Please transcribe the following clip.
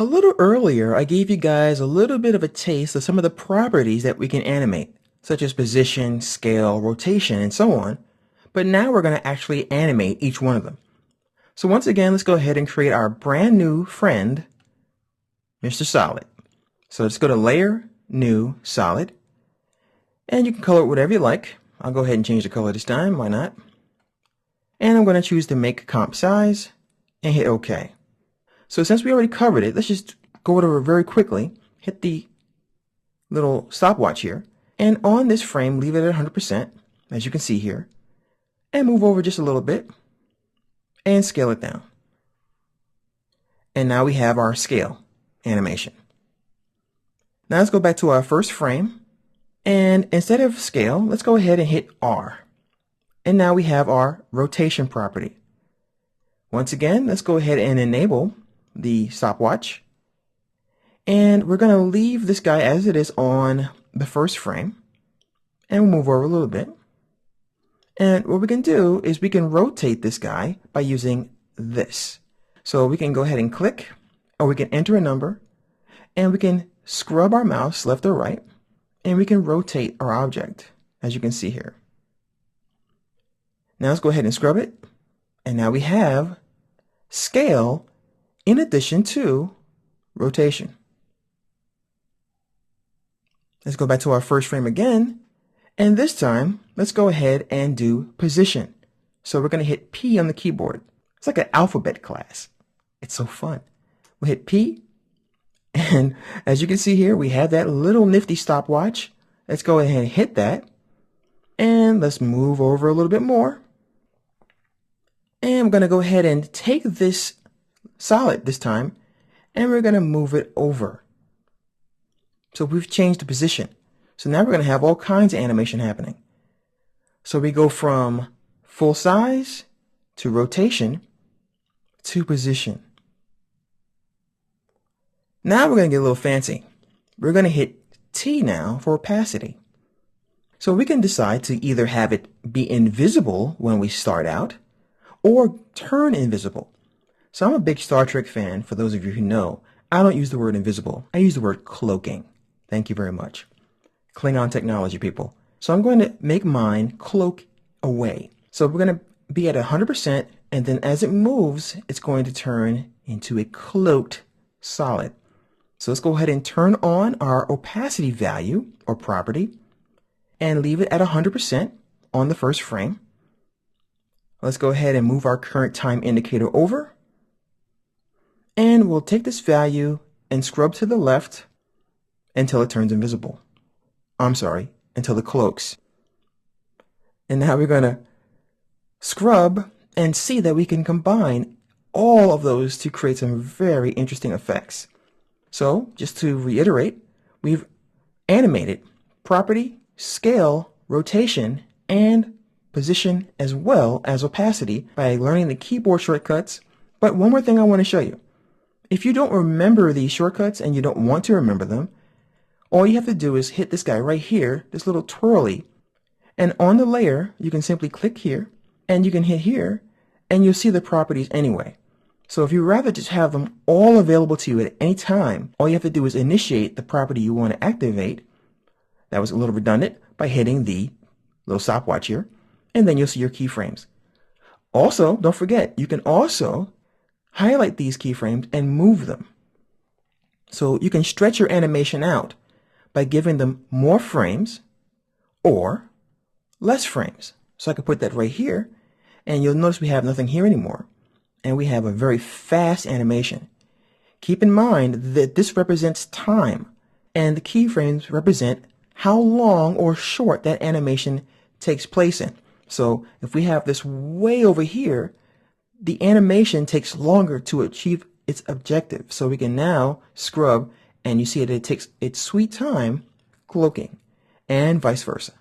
A little earlier, I gave you guys a little bit of a taste of some of the properties that we can animate, such as position, scale, rotation, and so on. But now we're going to actually animate each one of them. So once again, let's go ahead and create our brand new friend, Mr. Solid. So let's go to Layer, New, Solid. And you can color it whatever you like. I'll go ahead and change the color this time, why not? And I'm going to choose to make comp size and hit OK. So since we already covered it, let's just go over very quickly, hit the little stopwatch here, and on this frame, leave it at 100%, as you can see here, and move over just a little bit, and scale it down. And now we have our scale animation. Now let's go back to our first frame, and instead of scale, let's go ahead and hit R. And now we have our rotation property. Once again, let's go ahead and enable the stopwatch, and we're going to leave this guy as it is on the first frame, and we'll move over a little bit. And what we can do is we can rotate this guy by using this. So we can go ahead and click, or we can enter a number, and we can scrub our mouse left or right, and we can rotate our object, as you can see here. Now let's go ahead and scrub it, and now we have scale in addition to rotation. Let's go back to our first frame again, and this time let's go ahead and do position. So we're going to hit P on the keyboard. It's like an alphabet class. It's so fun. We'll hit P, and as you can see here, we have that little nifty stopwatch. Let's go ahead and hit that, and let's move over a little bit more. And I'm going to go ahead and take this solid this time, and we're going to move it over. So we've changed the position. So now we're going to have all kinds of animation happening. So we go from full size to rotation to position. Now we're going to get a little fancy. We're going to hit T now for opacity. So we can decide to either have it be invisible when we start out or turn invisible. So I'm a big Star Trek fan. For those of you who know, I don't use the word invisible. I use the word cloaking. Thank you very much. Klingon technology, people. So I'm going to make mine cloak away. So we're going to be at 100%, and then as it moves, it's going to turn into a cloaked solid. So let's go ahead and turn on our opacity value or property and leave it at 100% on the first frame. Let's go ahead and move our current time indicator over. And we'll take this value and scrub to the left until it turns invisible. I'm sorry, until it cloaks. And now we're going to scrub and see that we can combine all of those to create some very interesting effects. So just to reiterate, we've animated property, scale, rotation, and position as well as opacity by learning the keyboard shortcuts. But one more thing I want to show you. If you don't remember these shortcuts and you don't want to remember them, all you have to do is hit this guy right here, this little twirly, and on the layer, you can simply click here, and you can hit here, and you'll see the properties anyway. So if you'd rather just have them all available to you at any time, all you have to do is initiate the property you want to activate. That was a little redundant, by hitting the little stopwatch here, and then you'll see your keyframes. Also, don't forget, you can also highlight these keyframes and move them. So you can stretch your animation out by giving them more frames or less frames. So I can put that right here, and you'll notice we have nothing here anymore, and we have a very fast animation. Keep in mind that this represents time, and the keyframes represent how long or short that animation takes place in. So if we have this way over here, the animation takes longer to achieve its objective. So we can now scrub, and you see that it takes its sweet time cloaking, and vice versa.